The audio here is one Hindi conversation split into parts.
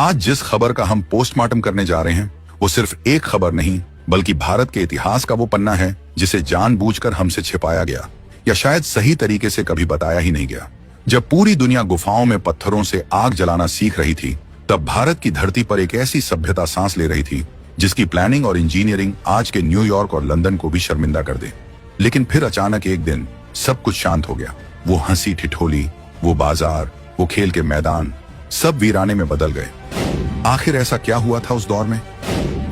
आज जिस खबर का हम पोस्टमार्टम करने जा रहे हैं वो सिर्फ एक खबर नहीं बल्कि भारत के इतिहास का वो पन्ना है जिसे जानबूझकर हमसे छिपाया गया या शायद सही तरीके से कभी बताया ही नहीं गया। जब पूरी दुनिया गुफाओं में पत्थरों से आग जलाना सीख रही थी, तब भारत की धरती पर एक ऐसी सभ्यता सांस ले रही थी जिसकी प्लानिंग और इंजीनियरिंग आज के न्यूयॉर्क और लंदन को भी शर्मिंदा कर दे। लेकिन फिर अचानक एक दिन सब कुछ शांत हो गया। वो हंसी ठिठोली, वो बाजार, वो खेल के मैदान, सब वीराने में बदल गए। आखिर ऐसा क्या हुआ था उस दौर में?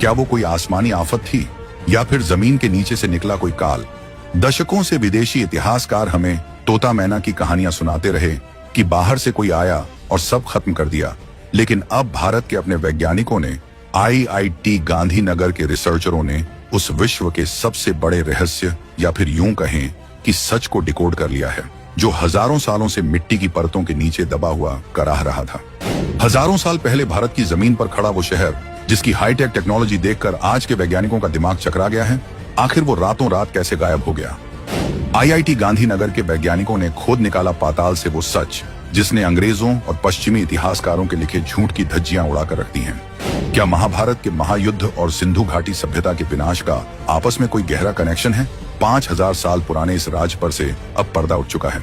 क्या वो कोई आसमानी आफत थी या फिर जमीन के नीचे से निकला कोई काल? दशकों से विदेशी इतिहासकार हमें तोता मैना की कहानियां सुनाते रहे कि बाहर से कोई आया और सब खत्म कर दिया। लेकिन अब भारत के अपने वैज्ञानिकों ने, IIT गांधीनगर के रिसर्चरों ने उस विश्व के सबसे बड़े रहस्य या फिर यूं कहें कि सच को डिकोड कर लिया है, जो हजारों सालों से मिट्टी की परतों के नीचे दबा हुआ कराह रहा था। हजारों साल पहले भारत की जमीन पर खड़ा वो शहर जिसकी हाईटेक टेक्नोलॉजी देखकर आज के वैज्ञानिकों का दिमाग चकरा गया है, आखिर वो रातों रात कैसे गायब हो गया? IIT गांधीनगर के वैज्ञानिकों ने खोद निकाला पाताल से वो सच जिसने अंग्रेजों और पश्चिमी इतिहासकारों के लिखे झूठ की धज्जियां उड़ाकर रख दी हैं। क्या महाभारत के महायुद्ध और सिंधु घाटी सभ्यता के विनाश का आपस में कोई गहरा कनेक्शन है? 5000 साल पुराने इस राज पर से अब पर्दा उठ चुका है।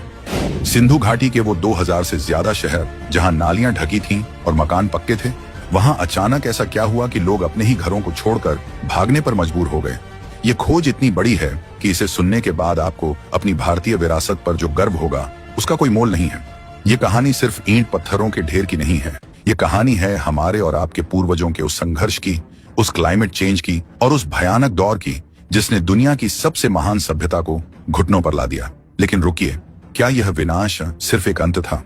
सिंधु घाटी के वो 2000 से ज्यादा शहर जहां नालियां ढकी थीं और मकान पक्के थे, वहां अचानक ऐसा क्या हुआ कि लोग अपने ही घरों को छोड़कर भागने पर मजबूर हो गए? ये खोज इतनी बड़ी है कि इसे सुनने के बाद आपको अपनी भारतीय विरासत पर जो गर्व होगा उसका कोई मोल नहीं है। ये कहानी सिर्फ ईंट पत्थरों के ढेर की नहीं है। ये कहानी है हमारे और आपके पूर्वजों के उस संघर्ष की, उस क्लाइमेट चेंज की और उस भयानक दौर की जिसने दुनिया की सबसे महान सभ्यता को घुटनों पर ला दिया। लेकिन रुकिए, क्या यह विनाश सिर्फ एक अंत था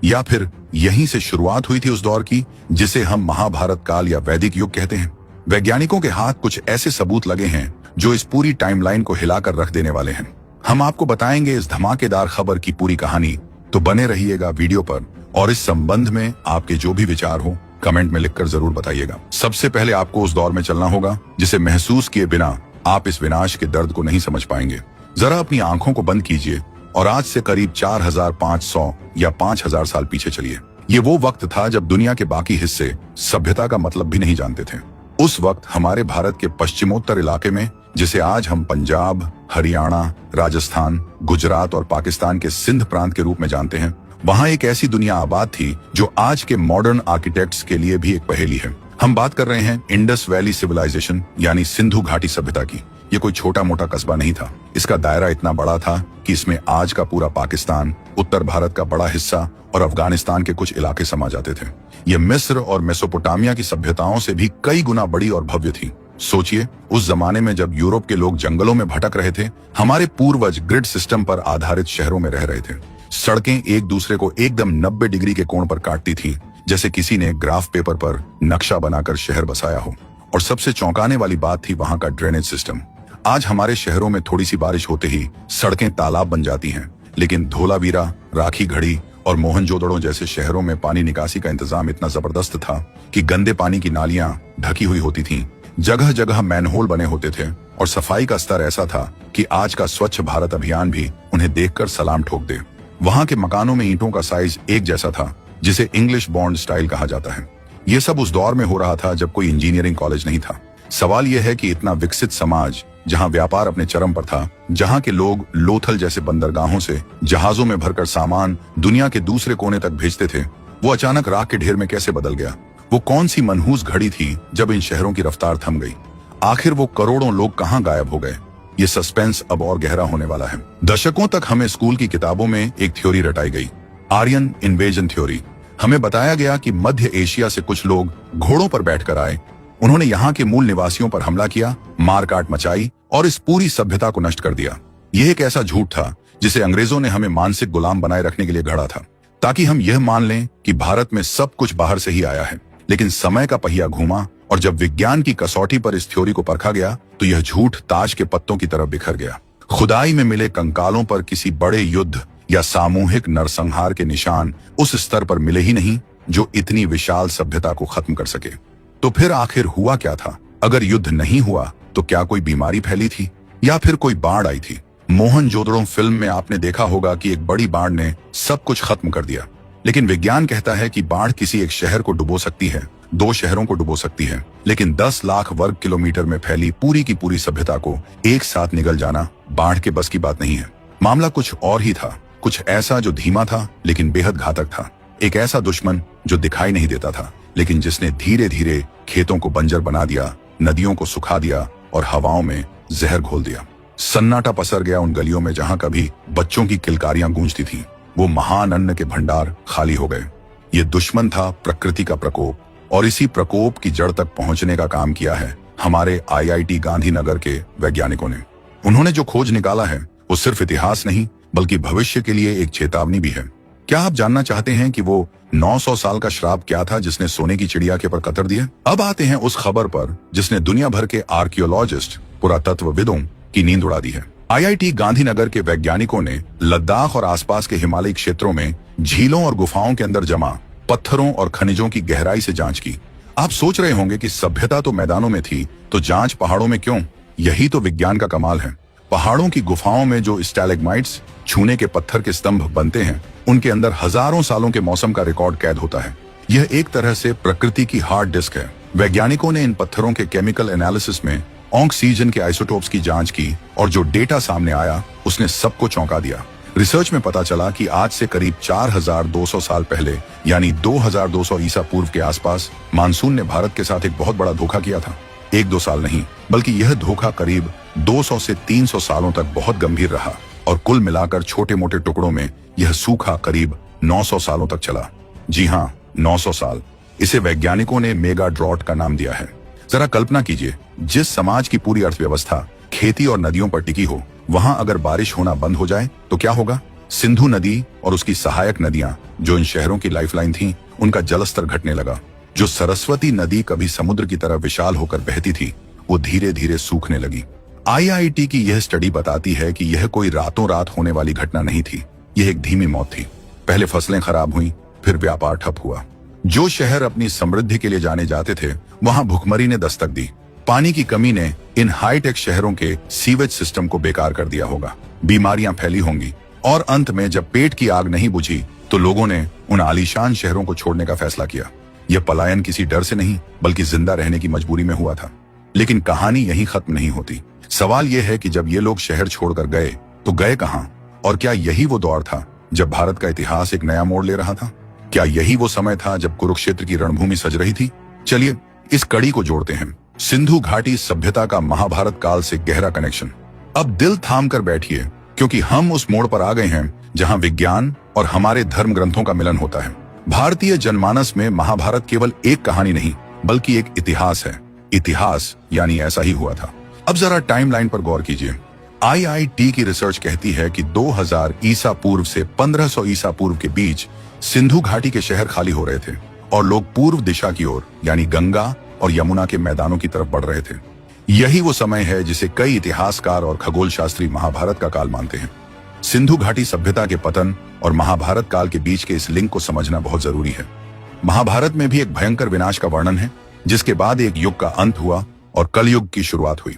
या फिर यहीं से शुरुआत हुई थी उस दौर की जिसे हम महाभारत काल या वैदिक युग कहते हैं? वैज्ञानिकों के हाथ कुछ ऐसे सबूत लगे हैं जो इस पूरी टाइमलाइन को हिलाकर रख देने वाले हैं। हम आपको बताएंगे इस धमाकेदार खबर की पूरी कहानी, तो बने रहिएगा वीडियो पर और इस संबंध में आपके जो भी विचार हो कमेंट में लिखकर जरूर बताइएगा। सबसे पहले आपको उस दौर में चलना होगा जिसे महसूस किए बिना आप इस विनाश के दर्द को नहीं समझ पाएंगे। जरा अपनी आंखों को बंद कीजिए और आज से करीब 4500 या 5000 साल पीछे चलिए। ये वो वक्त था जब दुनिया के बाकी हिस्से सभ्यता का मतलब भी नहीं जानते थे। उस वक्त हमारे भारत के पश्चिमोत्तर इलाके में, जिसे आज हम पंजाब, हरियाणा, राजस्थान, गुजरात और पाकिस्तान के सिंध प्रांत के रूप में जानते हैं, वहां एक ऐसी दुनिया आबाद थी जो आज के मॉडर्न आर्किटेक्ट्स के लिए भी एक पहेली है। हम बात कर रहे हैं इंडस वैली सिविलाइजेशन यानी सिंधु घाटी सभ्यता की। ये कोई छोटा मोटा कस्बा नहीं था। इसका दायरा इतना बड़ा था कि इसमें आज का पूरा पाकिस्तान, उत्तर भारत का बड़ा हिस्सा और अफगानिस्तान के कुछ इलाके समा जाते थे। ये मिस्र और मेसोपोटामिया की सभ्यताओं से भी कई गुना बड़ी और भव्य थी। सोचिए, उस जमाने में जब यूरोप के लोग जंगलों में भटक रहे थे, हमारे पूर्वज ग्रिड सिस्टम पर आधारित शहरों में रह रहे थे। सड़कें एक दूसरे को एकदम 90 डिग्री के कोण पर काटती थी, जैसे किसी ने ग्राफ पेपर पर नक्शा बनाकर शहर बसाया हो। और सबसे चौंकाने वाली बात थी वहां का ड्रेनेज सिस्टम। आज हमारे शहरों में थोड़ी सी बारिश होते ही सड़कें तालाब बन जाती हैं, लेकिन धोलावीरा, राखी घड़ी और मोहनजोदड़ो जैसे शहरों में पानी निकासी का इंतजाम इतना जबरदस्त था कि गंदे पानी की नालियां ढकी हुई होती थीं, जगह जगह मैनहोल बने होते थे और सफाई का स्तर ऐसा था कि आज का स्वच्छ भारत अभियान भी उन्हें देखकर सलाम ठोक दे। वहां के मकानों में ईंटों का साइज एक जैसा था, जिसे इंग्लिश बॉन्ड स्टाइल कहा जाता है। ये सब उस दौर में हो रहा था जब कोई इंजीनियरिंग कॉलेज नहीं था। सवाल यह है कि इतना विकसित समाज, जहां व्यापार अपने चरम पर था, जहां के लोग लोथल जैसे बंदरगाहों से जहाजों में भरकर सामान दुनिया के दूसरे कोने तक भेजते थे, वो अचानक राख के ढेर में कैसे बदल गया? वो कौन सी मनहूस घड़ी थी जब इन शहरों की रफ्तार थम गई? आखिर वो करोड़ों लोग कहां गायब हो गए? ये सस्पेंस अब और गहरा होने वाला है। दशकों तक हमें स्कूल की किताबों में एक थ्योरी रटाई गई, आर्यन इन्वेजन थ्योरी। हमें बताया गया कि मध्य एशिया से कुछ लोग घोड़ों पर बैठकर आए, उन्होंने यहाँ के मूल निवासियों पर हमला किया, मारकाट मचाई और इस पूरी सभ्यता को नष्ट कर दिया। यह एक ऐसा झूठ था जिसे अंग्रेजों ने हमें मानसिक गुलाम बनाए रखने के लिए गढ़ा था, ताकि हम यह मान लें कि भारत में सब कुछ बाहर से ही आया है। लेकिन समय का पहिया घूमा और जब विज्ञान की कसौटी पर इस थ्योरी को परखा गया, तो यह झूठ ताश के पत्तों की तरह बिखर गया। खुदाई में मिले कंकालों पर किसी बड़े युद्ध या सामूहिक नरसंहार के निशान उस स्तर पर मिले ही नहीं जो इतनी विशाल सभ्यता को खत्म कर सके। तो फिर आखिर हुआ क्या था? अगर युद्ध नहीं हुआ तो क्या कोई बीमारी फैली थी या फिर कोई बाढ़ आई थी? मोहनजोदड़ो फिल्म में आपने देखा होगा कि एक बड़ी बाढ़ ने सब कुछ खत्म कर दिया। लेकिन विज्ञान कहता है कि बाढ़ किसी एक शहर को डुबो सकती है, 2 शहरों को डुबो सकती है, लेकिन 10 लाख वर्ग किलोमीटर में फैली पूरी की पूरी सभ्यता को एक साथ निगल जाना बाढ़ के बस की बात नहीं है। मामला कुछ और ही था, कुछ ऐसा जो धीमा था लेकिन बेहद घातक था। एक ऐसा दुश्मन जो दिखाई नहीं देता था, लेकिन जिसने धीरे धीरे खेतों को बंजर बना दिया, नदियों को सुखा दिया और हवाओं में जहर घोल दिया। सन्नाटा पसर गया उन गलियों में जहां कभी बच्चों की किलकारियां गूंजती थीं। वो महान अन्न के भंडार खाली हो गए। ये दुश्मन था प्रकृति का प्रकोप, और इसी प्रकोप की जड़ तक पहुंचने का काम किया है हमारे IIT गांधीनगर के वैज्ञानिकों ने। उन्होंने जो खोज निकाला है वो सिर्फ इतिहास नहीं बल्कि भविष्य के लिए एक चेतावनी भी है। क्या आप जानना चाहते हैं कि वो 900 साल का श्राप क्या था जिसने सोने की चिड़िया के पर कतर दिए? अब आते हैं उस खबर पर जिसने दुनिया भर के आर्कियोलॉजिस्ट, पुरातत्वविदों की नींद उड़ा दी है। IIT गांधीनगर के वैज्ञानिकों ने लद्दाख और आसपास के हिमालयी क्षेत्रों में झीलों और गुफाओं के अंदर जमा पत्थरों और खनिजों की गहराई से जांच की। आप सोच रहे होंगे कि सभ्यता तो मैदानों में थी, तो जांच पहाड़ों में क्यों? यही तो विज्ञान का कमाल है। पहाड़ों की गुफाओं में जो स्टैलेग्माइट्स, छूने के पत्थर के स्तंभ बनते हैं, उनके अंदर हजारों सालों के मौसम का रिकॉर्ड कैद होता है। यह एक तरह से प्रकृति की हार्ड डिस्क है। वैज्ञानिकों ने इन पत्थरों के केमिकल एनालिसिस में ऑक्सीजन के आइसोटोप्स की जांच की और जो डेटा सामने आया उसने सबको चौंका दिया। रिसर्च में पता चला कि आज से करीब 4200 साल पहले, यानी 2200 ईसा पूर्व के आसपास, मानसून ने भारत के साथ एक बहुत बड़ा धोखा किया था। 1-2 साल नहीं, बल्कि यह धोखा करीब 200 से 300 सालों तक बहुत गंभीर रहा, और कुल मिलाकर छोटे मोटे टुकड़ों में यह सूखा करीब 900 सालों तक चला। जी हाँ, 900 साल। इसे वैज्ञानिकों ने मेगा ड्रॉट का नाम दिया है। जरा कल्पना कीजिए, जिस समाज की पूरी अर्थव्यवस्था खेती और नदियों पर टिकी हो, वहां अगर बारिश होना बंद हो जाए तो क्या होगा? सिंधु नदी और उसकी सहायक नदियां जो इन शहरों की लाइफलाइन थीं, उनका जलस्तर घटने लगा। जो सरस्वती नदी कभी समुद्र की तरह विशाल होकर बहती थी, वो धीरे धीरे सूखने लगी। IIT की यह स्टडी बताती है कि यह कोई रातों रात होने वाली घटना नहीं थी। यह एक धीमी मौत थी। पहले फसलें खराब हुई, फिर व्यापार ठप हुआ। जो शहर अपनी समृद्धि के लिए जाने जाते थे, वहां भुखमरी ने दस्तक दी। पानी की कमी ने इन हाईटेक शहरों के सीवेज सिस्टम को बेकार कर दिया होगा। बीमारियां फैली होंगी, और अंत में जब पेट की आग नहीं बुझी तो लोगों ने उन आलीशान शहरों को छोड़ने का फैसला किया। यह पलायन किसी डर से नहीं बल्कि जिंदा रहने की मजबूरी में हुआ था। लेकिन कहानी यहीं खत्म नहीं होती। सवाल यह है कि जब ये लोग शहर छोड़कर गए तो गए कहां? और क्या यही वो दौर था जब भारत का इतिहास एक नया मोड़ ले रहा था? क्या यही वो समय था जब कुरुक्षेत्र की रणभूमि सज रही थी? चलिए इस कड़ी को जोड़ते हैं। सिंधु घाटी सभ्यता का महाभारत काल से गहरा कनेक्शन। अब दिल थाम कर बैठिए, क्योंकि हम उस मोड़ पर आ गए हैं जहां विज्ञान और हमारे धर्म ग्रंथों का मिलन होता है। भारतीय जनमानस में महाभारत केवल एक कहानी नहीं बल्कि एक इतिहास है। इतिहास यानी ऐसा ही हुआ था। अब जरा टाइमलाइन पर गौर कीजिए। IIT की रिसर्च कहती है कि 2000 ईसा पूर्व से 1500 ईसा पूर्व के बीच सिंधु घाटी के शहर खाली हो रहे थे और लोग पूर्व दिशा की ओर, यानी गंगा और यमुना के मैदानों की तरफ बढ़ रहे थे। यही वो समय है जिसे कई इतिहासकार और खगोल शास्त्री महाभारत का काल मानते हैं। सिंधु घाटी सभ्यता के पतन और महाभारत काल के बीच के इस लिंक को समझना बहुत जरूरी है। महाभारत में भी एक भयंकर विनाश का वर्णन है, जिसके बाद एक युग का अंत हुआ और कलयुग की शुरुआत हुई।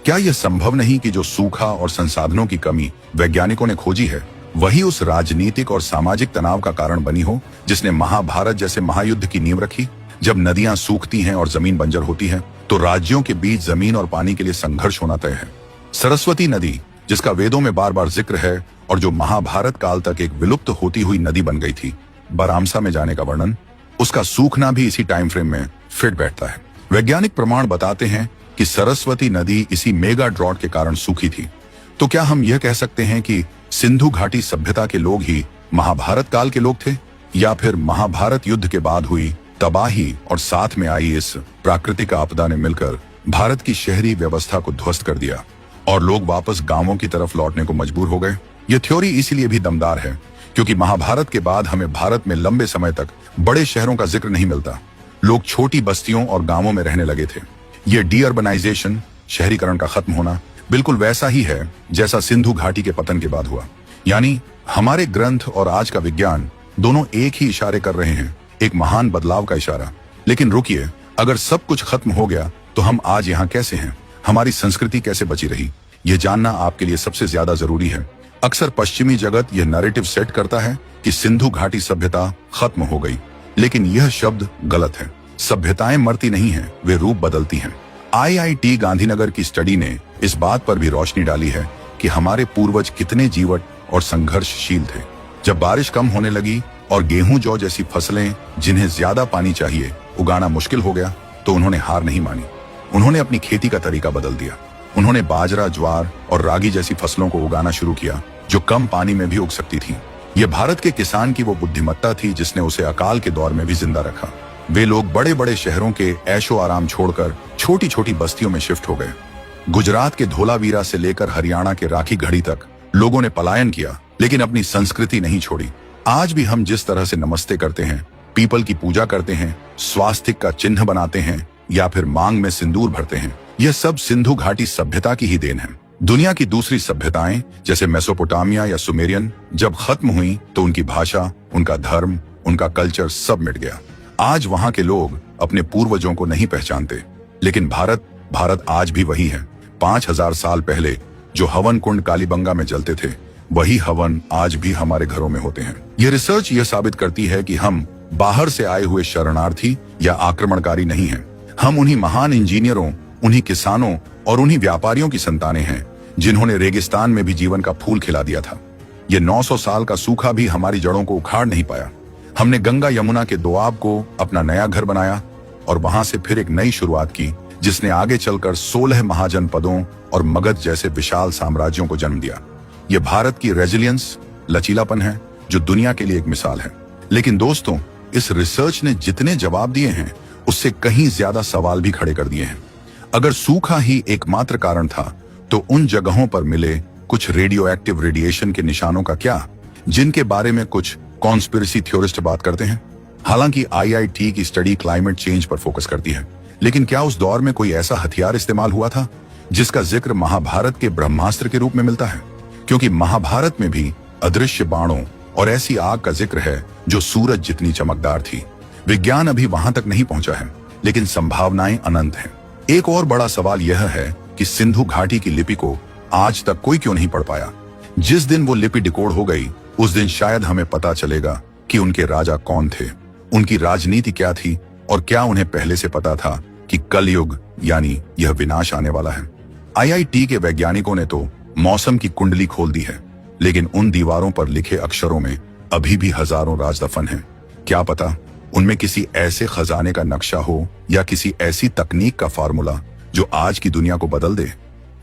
क्या यह संभव नहीं कि जो सूखा और संसाधनों की कमी वैज्ञानिकों ने खोजी है, वही उस राजनीतिक और सामाजिक तनाव का कारण बनी हो जिसने महाभारत जैसे महायुद्ध की नींव रखी? जब नदियां सूखती हैं और जमीन बंजर होती है, तो राज्यों के बीच जमीन और पानी के लिए संघर्ष होना तय है। सरस्वती नदी, जिसका वेदों में बार बार जिक्र है और जो महाभारत काल तक एक विलुप्त होती हुई नदी बन गई थी, बरामसा में जाने का वर्णन, उसका सूखना भी इसी टाइम फ्रेम में फिट बैठता है। वैज्ञानिक प्रमाण बताते हैं कि सरस्वती नदी इसी मेगा ड्रॉट के कारण सूखी थी। तो क्या हम यह कह सकते हैं कि सिंधु घाटी सभ्यता के लोग ही महाभारत काल के लोग थे, या फिर महाभारत युद्ध के बाद हुई तबाही और साथ में आई इस प्राकृतिक आपदा ने मिलकर भारत की शहरी व्यवस्था को ध्वस्त कर दिया और लोग वापस गांवों की तरफ लौटने को मजबूर हो गए? यह थ्योरी इसलिए भी दमदार है क्योंकि महाभारत के बाद हमें भारत में लंबे समय तक बड़े शहरों का जिक्र नहीं मिलता। लोग छोटी बस्तियों और गांवों में रहने लगे थे। यह डीअर्बनाइजेशन, शहरीकरण का खत्म होना, बिल्कुल वैसा ही है जैसा सिंधु घाटी के पतन के बाद हुआ। यानी हमारे ग्रंथ और आज का विज्ञान दोनों एक ही इशारे कर रहे हैं, एक महान बदलाव का इशारा। लेकिन रुकिए, अगर सब कुछ खत्म हो गया तो हम आज यहाँ कैसे हैं? हमारी संस्कृति कैसे बची रही? यह जानना आपके लिए सबसे ज्यादा जरूरी है। अक्सर पश्चिमी जगत यह नैरेटिव सेट करता है कि सिंधु घाटी सभ्यता खत्म हो गई, लेकिन यह शब्द गलत है। सभ्यताएं मरती नहीं हैं, वे रूप बदलती हैं। IIT गांधीनगर की स्टडी ने इस बात पर भी रोशनी डाली है कि हमारे पूर्वज कितने जीवट और संघर्षशील थे। जब बारिश कम होने लगी और गेहूं जौ जैसी फसलें जिन्हें ज्यादा पानी चाहिए उगाना मुश्किल हो गया, तो उन्होंने हार नहीं मानी। उन्होंने अपनी खेती का तरीका बदल दिया। उन्होंने बाजरा, ज्वार और रागी जैसी फसलों को उगाना शुरू किया जो कम पानी में भी उग सकती थी। यह भारत के किसान की वो बुद्धिमत्ता थी जिसने उसे अकाल के दौर में भी जिंदा रखा। वे लोग बड़े बड़े शहरों के ऐशो आराम छोड़कर छोटी छोटी बस्तियों में शिफ्ट हो गए। गुजरात के धोलावीरा से लेकर हरियाणा के राखी घड़ी तक लोगों ने पलायन किया, लेकिन अपनी संस्कृति नहीं छोड़ी। आज भी हम जिस तरह से नमस्ते करते हैं, पीपल की पूजा करते हैं, स्वास्तिक का चिन्ह बनाते हैं या फिर मांग में सिंदूर भरते हैं, यह सब सिंधु घाटी सभ्यता की ही देन है। दुनिया की दूसरी सभ्यताएं जैसे मेसोपोटामिया या सुमेरियन जब खत्म हुई तो उनकी भाषा, उनका धर्म, उनका कल्चर सब मिट गया। आज वहां के लोग अपने पूर्वजों को नहीं पहचानते, लेकिन भारत आज भी वही है। 5000 साल पहले जो हवन कुंड कालीबंगा में जलते थे, वही हवन आज भी हमारे घरों में होते हैं। यह रिसर्च यह साबित करती है कि हम बाहर से आए हुए शरणार्थी या आक्रमणकारी नहीं हैं। हम उन्हीं महान इंजीनियरों, उन्हीं किसानों और उन्हीं व्यापारियों की संतानें हैं जिन्होंने रेगिस्तान में भी जीवन का फूल खिला दिया था। ये 900 साल का सूखा भी हमारी जड़ों को उखाड़ नहीं पाया। हमने गंगा यमुना के दोआब को अपना नया घर बनाया और वहां से फिर एक नई शुरुआत की जिसने आगे चलकर 16 महाजनपदों और मगध जैसे विशाल साम्राज्यों को जन्म दिया। ये भारत की रेजिलियंस, लचीलापन है जो दुनिया के लिए एक मिसाल है। लेकिन दोस्तों, इस रिसर्च ने जितने जवाब दिए हैं उससे कहीं ज्यादा सवाल भी खड़े कर दिए हैं। अगर सूखा ही एकमात्र कारण था तो उन जगहों पर मिले कुछ रेडियो एक्टिव रेडिएशन के निशानों का क्या, जिनके बारे में कुछ कॉन्स्पिरेसी थ्योरिस्ट बात करते हैं। हालांकि IIT की स्टडी क्लाइमेट चेंज पर फोकस करती है, लेकिन क्या उस दौर में कोई ऐसा हथियार इस्तेमाल हुआ था जिसका जिक्र महाभारत के ब्रह्मास्त्र के रूप में मिलता है? क्योंकि महाभारत में भी अदृश्य बाणों और ऐसी आग का जिक्र है जो सूरज जितनी चमकदार थी। विज्ञान अभी वहां तक नहीं पहुंचा है, लेकिन संभावनाएं अनंत हैं। एक और बड़ा सवाल यह है कि सिंधु घाटी की लिपि को आज तक कोई क्यों नहीं पढ़ पाया। जिस दिन वो लिपि डिकोड हो गई, उस दिन शायद हमें पता चलेगा कि उनके राजा कौन थे, उनकी राजनीति क्या थी और क्या उन्हें पहले से पता था कि कलयुग यानी यह विनाश आने वाला है। IIT के वैज्ञानिकों ने तो मौसम की कुंडली खोल दी है, लेकिन उन दीवारों पर लिखे अक्षरों में अभी भी हजारों राज दफन हैं। क्या पता उनमें किसी ऐसे खजाने का नक्शा हो या किसी ऐसी तकनीक का फार्मूला जो आज की दुनिया को बदल दे।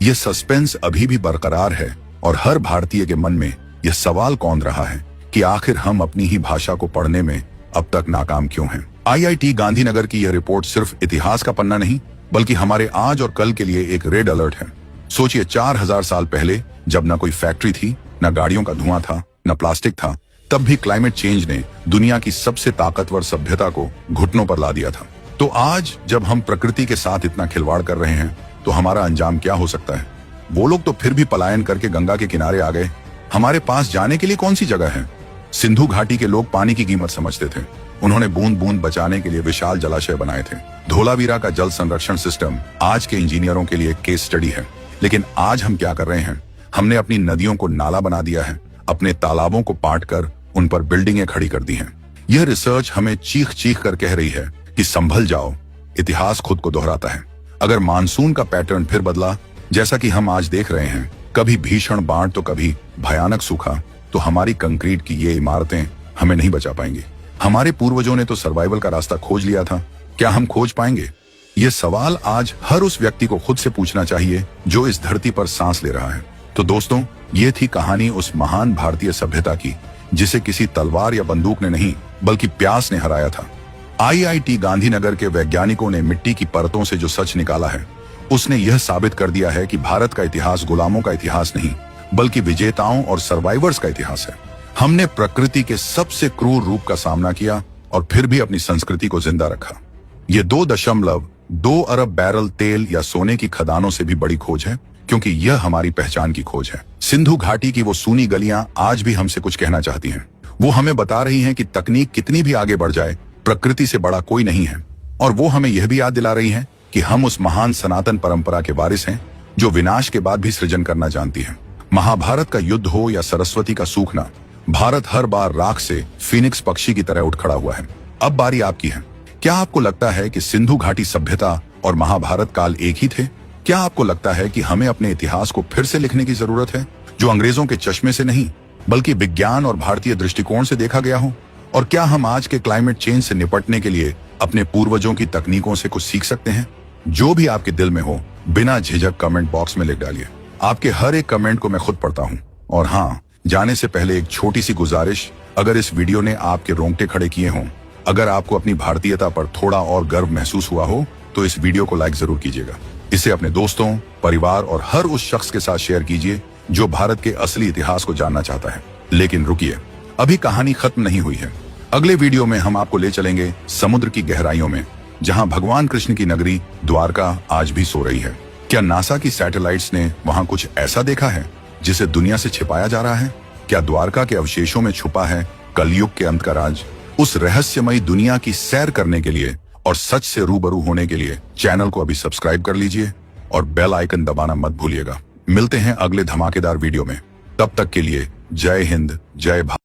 यह सस्पेंस अभी भी बरकरार है और हर भारतीय के मन में यह सवाल कौंध रहा है कि आखिर हम अपनी ही भाषा को पढ़ने में अब तक नाकाम क्यों हैं। IIT गांधीनगर की यह रिपोर्ट सिर्फ इतिहास का पन्ना नहीं, बल्कि हमारे आज और कल के लिए एक रेड अलर्ट है। सोचिए, 4000 साल पहले जब न कोई फैक्ट्री थी, न गाड़ियों का धुआं था, न प्लास्टिक था, तब भी क्लाइमेट चेंज ने दुनिया की सबसे ताकतवर सभ्यता को घुटनों पर ला दिया था। तो आज जब हम प्रकृति के साथ इतना खिलवाड़ कर रहे हैं, तो हमारा अंजाम क्या हो सकता है? वो लोग तो फिर भी पलायन करके गंगा के किनारे आ गए। हमारे पास जाने के लिए कौन सी जगह है? सिंधु घाटी के लोग पानी की कीमत समझते थे। उन्होंने बूंद बूंद बचाने के लिए विशाल जलाशय बनाए थे। धोलावीरा का जल संरक्षण सिस्टम आज के इंजीनियरों के लिए केस स्टडी है। लेकिन आज हम क्या कर रहे हैं? हमने अपनी नदियों को नाला बना दिया है, अपने तालाबों को पाट कर उन पर बिल्डिंगें खड़ी कर दी हैं। यह रिसर्च हमें चीख चीख कर कह रही है कि संभल जाओ, इतिहास खुद को दोहराता है। अगर मानसून का पैटर्न फिर बदला, जैसा कि हम आज देख रहे हैं, कभी भीषण बाढ़ तो कभी भयानक सूखा, तो हमारी कंक्रीट की ये इमारतें हमें नहीं बचा पाएंगी। हमारे पूर्वजों ने तो सर्वाइवल का रास्ता खोज लिया था, क्या हम खोज पाएंगे? ये सवाल आज हर उस व्यक्ति को खुद से पूछना चाहिए जो इस धरती पर सांस ले रहा है। तो दोस्तों, ये थी कहानी उस महान भारतीय सभ्यता की जिसे किसी तलवार या बंदूक ने नहीं बल्कि प्यास ने हराया था। IIT गांधीनगर के वैज्ञानिकों ने मिट्टी की परतों से जो सच निकाला है, उसने यह साबित कर दिया है कि भारत का इतिहास गुलामों का इतिहास नहीं, बल्कि विजेताओं और सर्वाइवर्स का इतिहास है। हमने प्रकृति के सबसे क्रूर रूप का सामना किया और फिर भी अपनी संस्कृति को जिंदा रखा। ये 2.2 अरब बैरल तेल या सोने की खदानों से भी बड़ी खोज है, क्योंकि यह हमारी पहचान की खोज है। सिंधु घाटी की वो सूनी गलियां आज भी हमसे कुछ कहना चाहती हैं। वो हमें बता रही हैं कि तकनीक कितनी भी आगे बढ़ जाए, प्रकृति से बड़ा कोई नहीं है। और वो हमें यह भी याद दिला रही हैं कि हम उस महान सनातन परंपरा के वारिस हैं जो विनाश के बाद भी सृजन करना जानती है। महाभारत का युद्ध हो या सरस्वती का सूखना, भारत हर बार राख से फीनिक्स पक्षी की तरह उठ खड़ा हुआ है। अब बारी आपकी है। क्या आपको लगता है कि सिंधु घाटी सभ्यता और महाभारत काल एक ही थे? क्या आपको लगता है कि हमें अपने इतिहास को फिर से लिखने की जरूरत है, जो अंग्रेजों के चश्मे से नहीं बल्कि विज्ञान और भारतीय दृष्टिकोण से देखा गया हो? और क्या हम आज के क्लाइमेट चेंज से निपटने के लिए अपने पूर्वजों की तकनीकों से कुछ सीख सकते हैं? जो भी आपके दिल में हो, बिना झिझक कमेंट बॉक्स में लिख डालिए। आपके हर एक कमेंट को मैं खुद पढ़ता हूँ। और हाँ, जाने से पहले एक छोटी सी गुजारिश, अगर इस वीडियो ने आपके रोंगटे खड़े किए हों, अगर आपको अपनी भारतीयता पर थोड़ा और गर्व महसूस हुआ हो, तो इस वीडियो को लाइक जरूर कीजिएगा। इसे अपने दोस्तों, परिवार और हर उस शख्स के साथ शेयर कीजिए जो भारत के असली इतिहास को जानना चाहता है। लेकिन रुकिए, अभी कहानी खत्म नहीं हुई है। अगले वीडियो में हम आपको ले चलेंगे समुद्र की गहराइयों में, जहां भगवान कृष्ण की नगरी द्वारका आज भी सो रही है। क्या नासा की सैटेलाइट्स ने वहां कुछ ऐसा देखा है जिसे दुनिया से छिपाया जा रहा है? क्या द्वारका के अवशेषों में छुपा है कलयुग के अंत का राज? उस रहस्यमयी दुनिया की सैर करने के लिए और सच से रूबरू होने के लिए चैनल को अभी सब्सक्राइब कर लीजिए और बेल आइकन दबाना मत भूलिएगा। मिलते हैं अगले धमाकेदार वीडियो में। तब तक के लिए जय हिंद, जय भारत।